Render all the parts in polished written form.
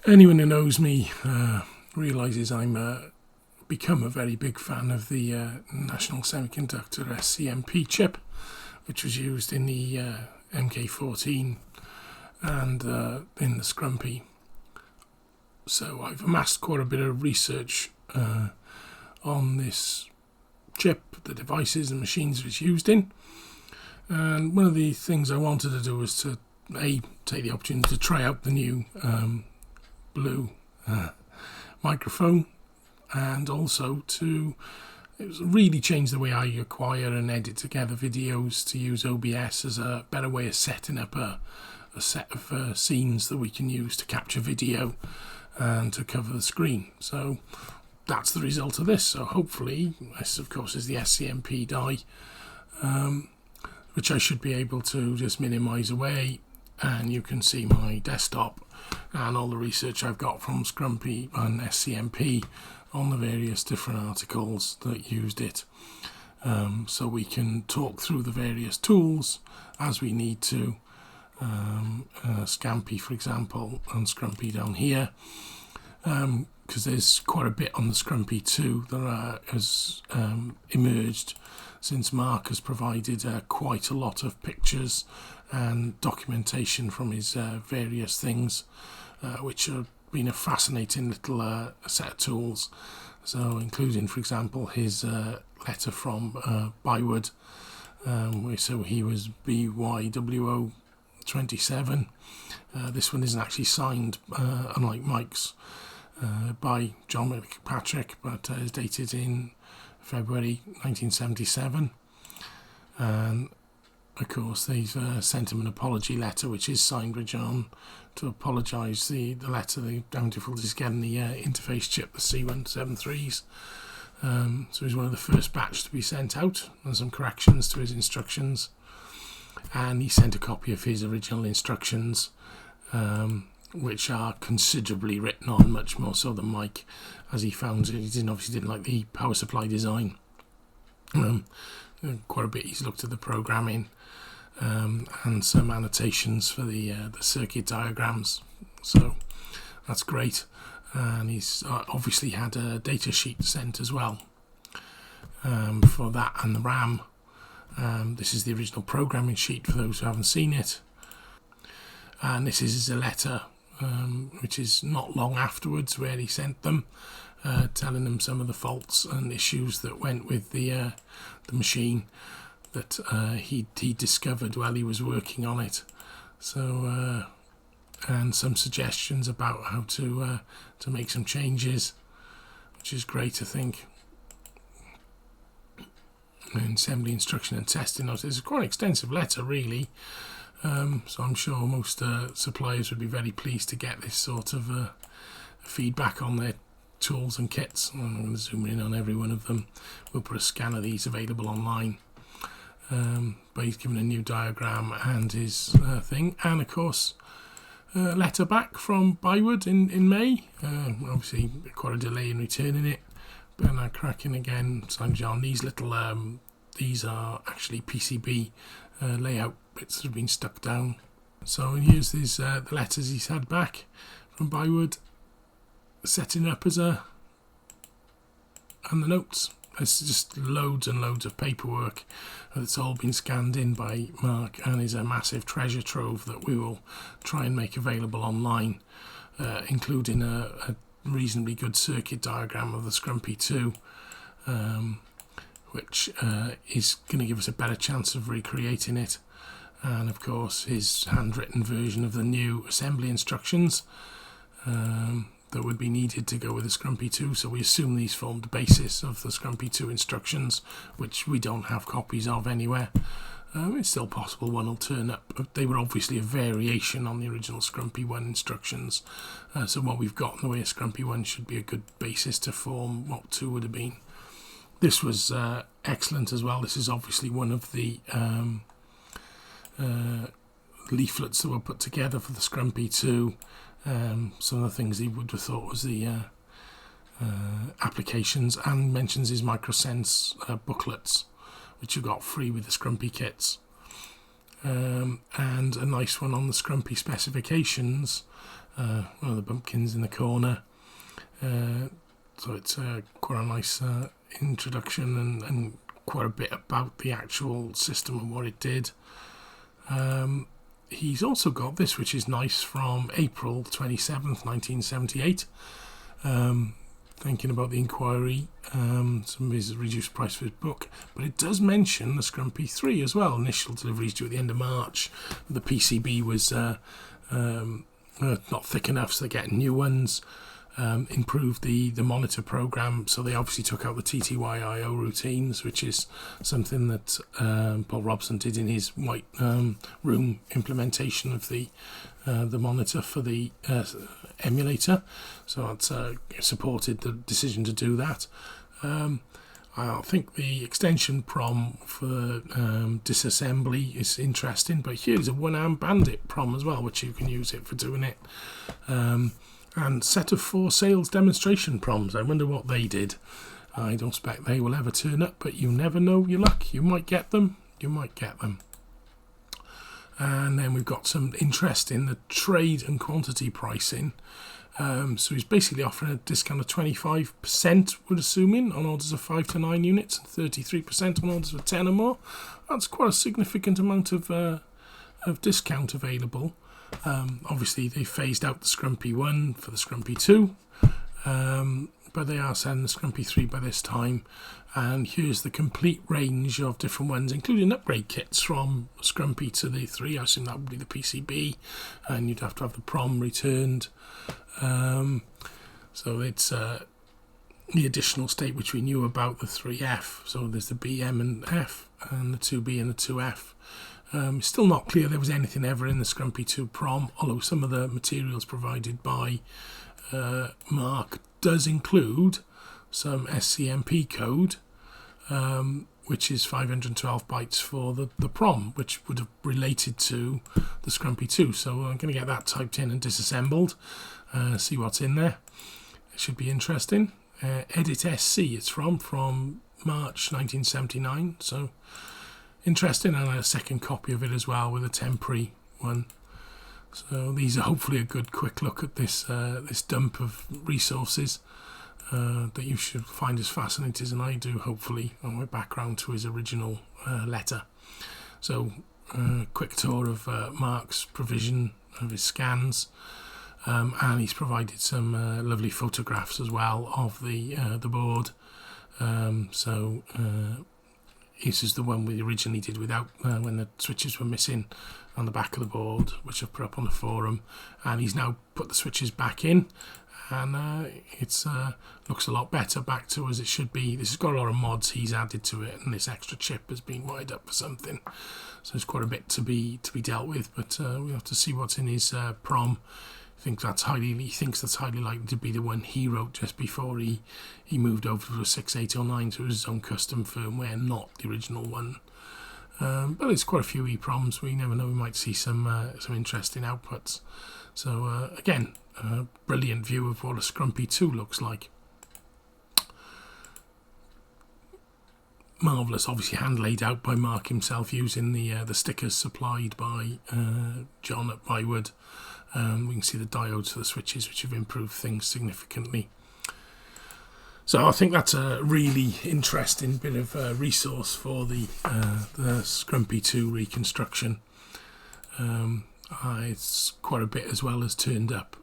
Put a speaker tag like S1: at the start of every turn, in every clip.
S1: Anyone who knows me realises I'm become a very big fan of the National Semiconductor SCMP chip, which was used in the MK14 and in the SCRUMPI. So I've amassed quite a bit of research on this chip, the devices and machines it's used in. And one of the things I wanted to do was to take the opportunity to try out the new Blue microphone, and also to really change the way I acquire and edit together videos, to use OBS as a better way of setting up a set of scenes that we can use to capture video and to cover the screen. So that's the result of this. So hopefully, this of course is the SCMP die, which I should be able to just minimize away, and you can see my desktop and all the research I've got from SCRUMPI and SCMP on the various different articles that used it. So we can talk through the various tools as we need to. SCRUMPI, for example, and SCRUMPI down here, because there's quite a bit on the SCRUMPI 2 that has emerged since Mark has provided quite a lot of pictures and documentation from his various things, which have been a fascinating little set of tools. So including, for example, his letter from Bywood, so he was BYWO 27. This one isn't actually signed, unlike Mike's, by John McPatrick, but is dated in February 1977. And of course they've sent him an apology letter, which is signed by John, to apologise the letter, the difficulties getting the interface chip, the C173s. So he's one of the first batch to be sent out, and some corrections to his instructions. And he sent a copy of his original instructions, which are considerably written on, much more so than Mike, as he found it. He obviously didn't like the power supply design. Quite a bit he's looked at the programming, and some annotations for the circuit diagrams. So that's great. And he's obviously had a data sheet sent as well for that and the RAM. This is the original programming sheet for those who haven't seen it, and this is a letter which is not long afterwards, where he sent them, telling them some of the faults and issues that went with the machine that he discovered while he was working on it. So and some suggestions about how to make some changes, which is great, I think. Assembly instruction and testing notes. It's quite an extensive letter, really, so I'm sure most suppliers would be very pleased to get this sort of feedback on their tools and kits. I'm going to zoom in on every one of them. We'll put a scan of these available online, but he's given a new diagram and his thing, and of course a letter back from Bywood in May. Obviously quite a delay in returning it, but now cracking again, signed John. These little these are actually PCB layout bits that have been stuck down. So here's his the letters he's had back from Bywood, setting up as and the notes. It's just loads and loads of paperwork that's all been scanned in by Mark, and is a massive treasure trove that we will try and make available online, including a reasonably good circuit diagram of the SCRUMPI 2, which is going to give us a better chance of recreating it, and of course his handwritten version of the new assembly instructions that would be needed to go with the SCRUMPI 2. So we assume these formed the basis of the SCRUMPI 2 instructions, which we don't have copies of anywhere. It's still possible one will turn up. They were obviously a variation on the original SCRUMPI 1 instructions, so what we've got in the way of SCRUMPI 1 should be a good basis to form what 2 would have been. This was excellent as well. This is obviously one of the leaflets that were put together for the SCRUMPI 2. Some of the things he would have thought was the applications, and mentions his microsense booklets, which you got free with the SCRUMPI kits, and a nice one on the SCRUMPI specifications, one of the bumpkins in the corner. So it's quite a nice introduction and quite a bit about the actual system and what it did. He's also got this, which is nice, from April 27th, 1978. Thinking about the inquiry, some of his reduced price for his book, but it does mention the SCRUMPI 3 as well. Initial deliveries due at the end of March. The PCB was not thick enough, so they're getting new ones. Improved the monitor program, so they obviously took out the TTY-IO routines, which is something that Paul Robson did in his white room implementation of the monitor for the emulator. So it's supported the decision to do that. I think the extension PROM for disassembly is interesting, but here's a one-arm bandit PROM as well, which you can use it for doing it. And set of 4 sales demonstration PROMs. I wonder what they did. I don't expect they will ever turn up, but you never know your luck. You might get them. You might get them. And then we've got some interest in the trade and quantity pricing. So he's basically offering a discount of 25%, we're assuming, on orders of 5 to 9 units, and 33% on orders of 10 or more. That's quite a significant amount of discount available. Obviously they phased out the SCRUMPI 1 for the SCRUMPI 2, but they are selling the SCRUMPI 3 by this time. And here's the complete range of different ones, including upgrade kits from SCRUMPI to the 3. I assume that would be the PCB, and you'd have to have the PROM returned. So it's the additional state which we knew about, the 3F. So there's the B, M and F, and the 2B and the 2F. Still not clear there was anything ever in the SCRUMPI 2 PROM, although some of the materials provided by Mark does include some SCMP code, which is 512 bytes for the PROM, which would have related to the SCRUMPI 2. So I'm going to get that typed in and disassembled, see what's in there. It should be interesting. Edit SC it's from March 1979, so interesting, and a second copy of it as well with a temporary one. So these are hopefully a good quick look at this this dump of resources that you should find as fascinating as I do, hopefully, on my background to his original letter. So quick tour of Mark's provision of his scans, and he's provided some lovely photographs as well of the board. This is the one we originally did without, when the switches were missing on the back of the board, which I've put up on the forum, and he's now put the switches back in, and it's looks a lot better, back to as it should be. This has got a lot of mods he's added to it, and this extra chip has been wired up for something, so there's quite a bit to be dealt with, but we'll have to see what's in his PROM. He thinks that's highly likely to be the one he wrote just before he moved over to a 6809, so it was his own custom firmware, not the original one. But there's quite a few EPROMs. We never know, we might see some interesting outputs. So again, a brilliant view of what a SCRUMPI 2 looks like. Marvellous, obviously hand laid out by Mark himself using the stickers supplied by John at Bywood. We can see the diodes for the switches, which have improved things significantly. So I think that's a really interesting bit of resource for the SCRUMPI 2 reconstruction. It's quite a bit as well as turned up,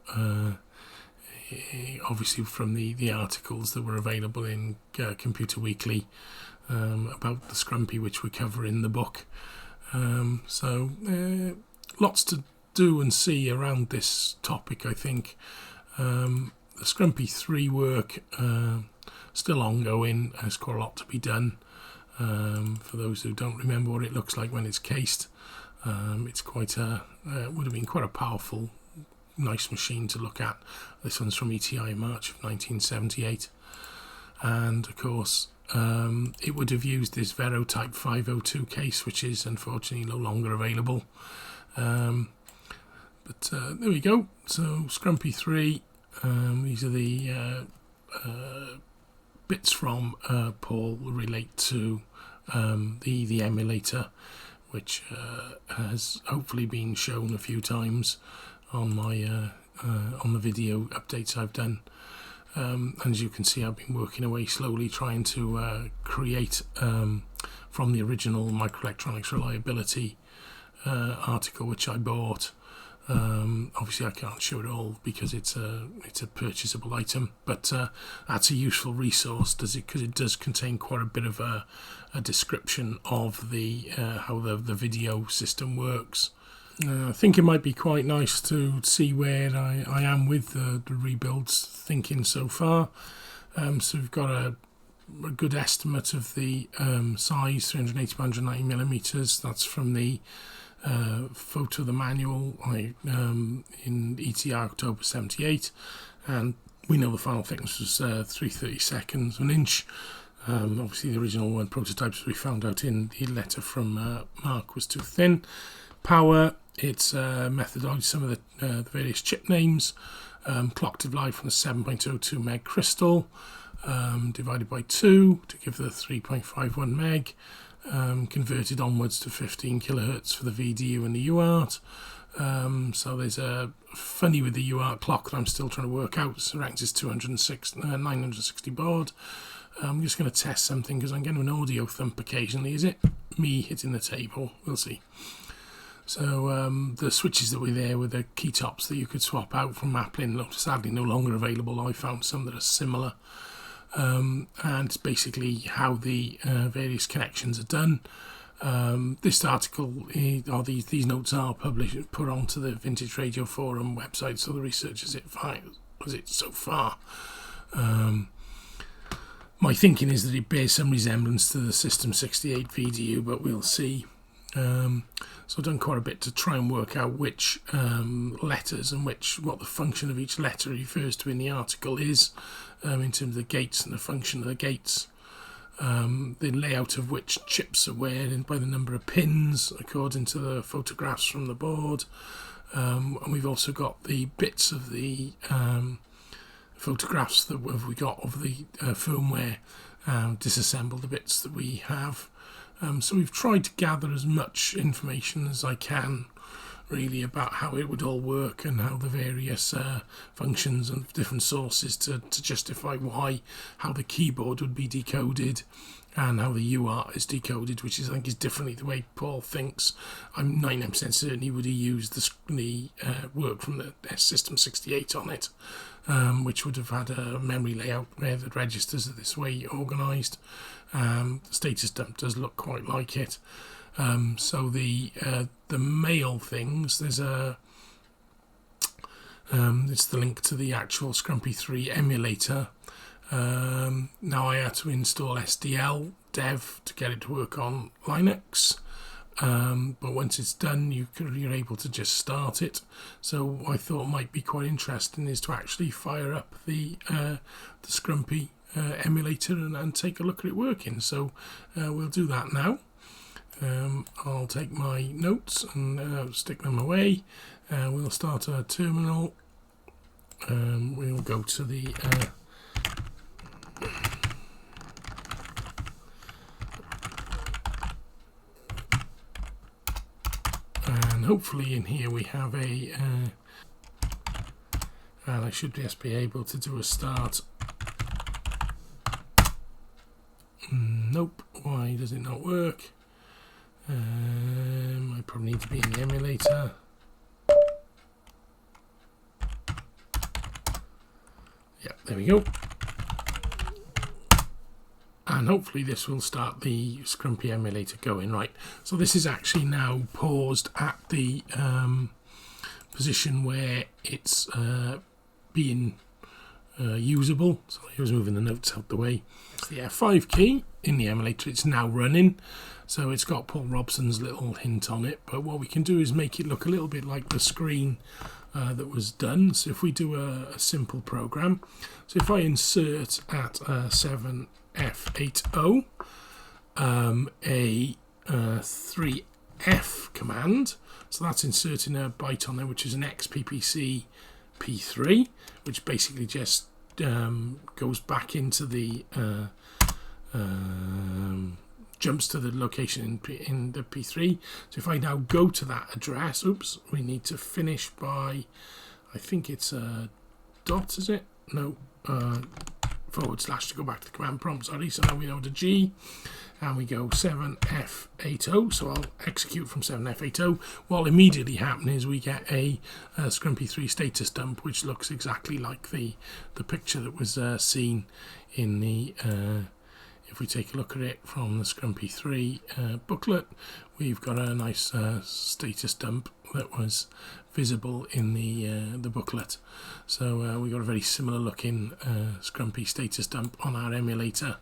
S1: obviously from the articles that were available in Computer Weekly about the SCRUMPI, which we cover in the book. So lots to do and see around this topic, I think. The SCRUMPI 3 work still ongoing. There's quite a lot to be done. For those who don't remember what it looks like when it's cased, it's quite would have been quite a powerful, nice machine to look at. This one's from ETI in March of 1978, and of course it would have used this Vero Type 502 case, which is unfortunately no longer available. But there we go. So SCRUMPI 3, these are the bits from Paul relate to the emulator, which has hopefully been shown a few times on my on the video updates I've done. And as you can see, I've been working away slowly trying to create from the original microelectronics reliability article which I bought. Obviously I can't show it all because it's a purchasable item, but that's a useful resource because it does contain quite a bit of a description of the how the video system works. I think it might be quite nice to see where I am with the rebuilds thinking so far. So we've got a good estimate of the size, 380 by 190 millimeters. That's from the photo of the manual in ETR October 78, and we know the final thickness was 3/32 an inch. Obviously the original one prototypes we found out in the letter from Mark was too thin. Power, it's methodology, some of the various chip names, clocked live from the 7.02 meg crystal, divided by 2 to give the 3.51 meg, converted onwards to 15 kilohertz for the VDU and the UART. So there's a funny with the UART clock that I'm still trying to work out. So ranks is 960 baud. I'm just going to test something because I'm getting an audio thump occasionally. Is it me hitting the table? We'll see. So the switches that were there were the key tops that you could swap out from Maplin, sadly no longer available. I found some that are similar. And it's basically how the various connections are done. This article, or these notes are put onto the Vintage Radio Forum website, so the researchers was it so far. My thinking is that it bears some resemblance to the System 68 VDU, but we'll see. So I've done quite a bit to try and work out which letters and what the function of each letter refers to in the article is, in terms of the gates and the function of the gates, the layout of which chips are where and by the number of pins according to the photographs from the board, and we've also got the bits of the photographs that we got of the firmware, disassemble the bits that we have. So we've tried to gather as much information as I can really about how it would all work and how the various functions and different sources to justify how the keyboard would be decoded and how the UART is decoded, which I think is differently the way Paul thinks. I'm 99% certain he would have used the work from the System 68 on it, which would have had a memory layout where the registers are this way organised. The status dump does look quite like it. So the mail things, there's it's the link to the actual SCRUMPI 3 emulator. Now I had to install SDL dev to get it to work on Linux, but once it's done you're able to just start it. So I thought might be quite interesting is to actually fire up the SCRUMPI emulator and take a look at it working. So we'll do that now. I'll take my notes and stick them away. We'll start our terminal. We'll go to the and hopefully in here we have a and I should just be able to do a start. Nope, why does it not work? I probably need to be in the emulator. Yeah, there we go. And hopefully this will start the SCRUMPI emulator going. Right, so this is actually now paused at the position where it's being usable. So I was moving the notes out the way. It's the F5 key in the emulator. It's now running. So it's got Paul Robson's little hint on it, but what we can do is make it look a little bit like the screen that was done. So if we do a simple program, so if I insert at 7F80 a 3F command, so that's inserting a byte on there, which is an XPPC P3, which basically just goes back into the jumps to the location in the P3. So if I now go to that address, oops, we need to finish by, I think it's a dot, is it? No, / to go back to the command prompt, sorry. So now we know the G, and we go 7F80, so I'll execute from 7F80. What'll immediately happen is we get a SCRUMPI 3 status dump, which looks exactly like the picture that was seen in the, if we take a look at it from the SCRUMPI 3 booklet, we've got a nice status dump that was visible in the booklet. So we got a very similar looking SCRUMPI status dump on our emulator,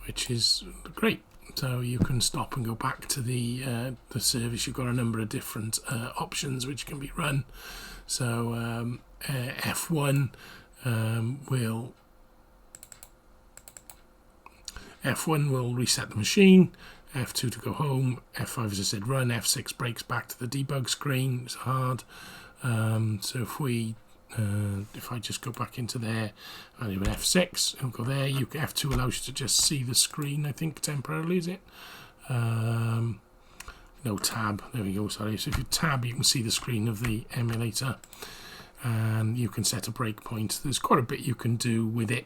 S1: which is great. So you can stop and go back to the service. You've got a number of different options which can be run. So F1 will reset the machine, F2 to go home, F5 as I said run, F6 breaks back to the debug screen. It's hard. So if I just go back into there and do an F6, it'll go there. F2 allows you to just see the screen, I think, temporarily, is it? No, tab, there we go, sorry. So if you tab, you can see the screen of the emulator, and you can set a breakpoint. There's quite a bit you can do with it,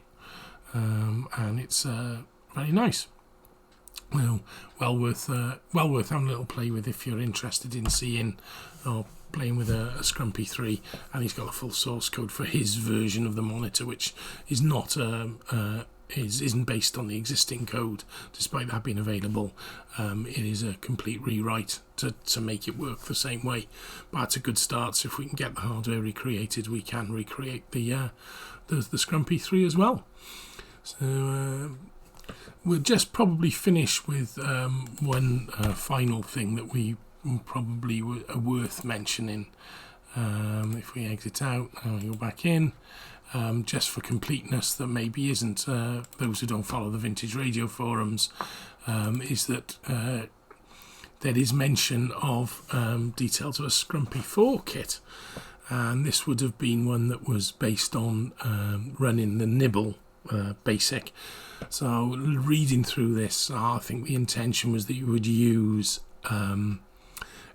S1: and it's very nice. Well worth having a little play with if you're interested in seeing or playing with a SCRUMPI 3. And he's got a full source code for his version of the monitor, which is not isn't based on the existing code, despite that being available. It is a complete rewrite to make it work the same way. But it's a good start. So if we can get the hardware recreated, we can recreate the SCRUMPI 3 as well. So we'll just probably finish with one final thing that we probably are worth mentioning. If we exit out and we go back in, just for completeness, that maybe isn't those who don't follow the Vintage Radio forums, is that there is mention of details of a SCRUMPI 4 kit, and this would have been one that was based on running the Nibble basic. So reading through this, I think the intention was that you would use a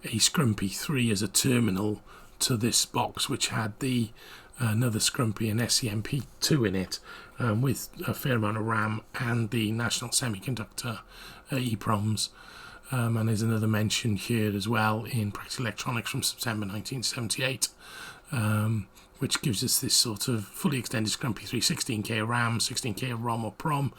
S1: SCRUMPI 3 as a terminal to this box, which had the another SCRUMPI and SCMP2 in it, with a fair amount of RAM and the National Semiconductor EEPROMs. And there's another mention here as well in Practical Electronics from September 1978, which gives us this sort of fully extended SCRUMPI 3, 16K of RAM, 16K of ROM or PROM.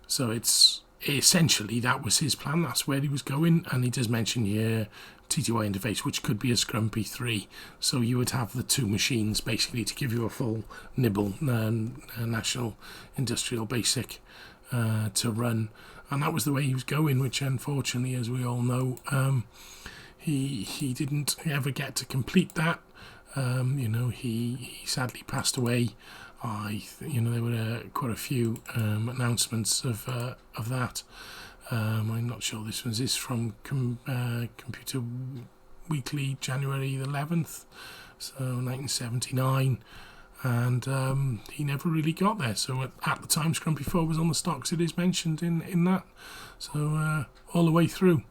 S1: So it's essentially, that was his plan, that's where he was going. And he does mention here TTY interface, which could be a SCRUMPI 3. So you would have the two machines basically to give you a full Nibble National Industrial Basic to run. And that was the way he was going, which unfortunately, as we all know, he didn't ever get to complete that. He sadly passed away. There were quite a few announcements of that. I'm not sure this one is from Computer Weekly, January the 11th, so 1979. And he never really got there. So at the time SCRUMPI 4 was on the stocks, it is mentioned in that. So all the way through.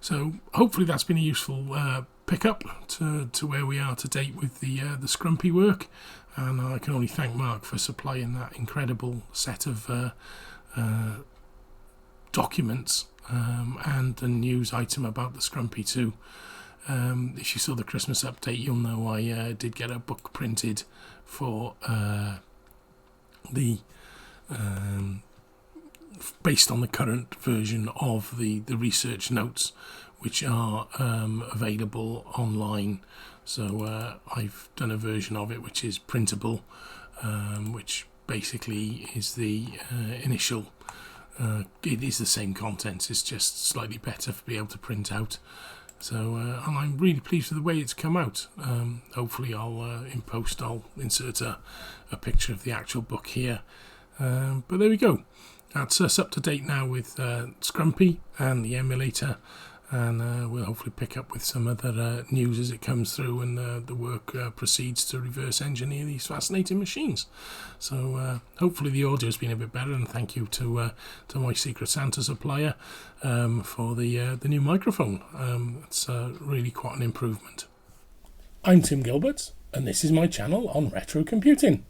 S1: So hopefully that's been a useful pickup to where we are to date with the SCRUMPI work. And I can only thank Mark for supplying that incredible set of documents and the news item about the SCRUMPI 2. If you saw the Christmas update, you'll know I did get a book printed for based on the current version of the research notes, which are available online. So I've done a version of it which is printable, which basically is the initial. It is the same contents, it's just slightly better to be able to print out. So and I'm really pleased with the way it's come out. Hopefully I'll in post I'll insert a picture of the actual book here. But there we go. That's us up to date now with SCRUMPI and the emulator, and we'll hopefully pick up with some other news as it comes through and the work proceeds to reverse engineer these fascinating machines. So hopefully the audio's been a bit better, and thank you to my Secret Santa supplier for the new microphone. It's really quite an improvement. I'm Tim Gilbert, and this is my channel on retro computing.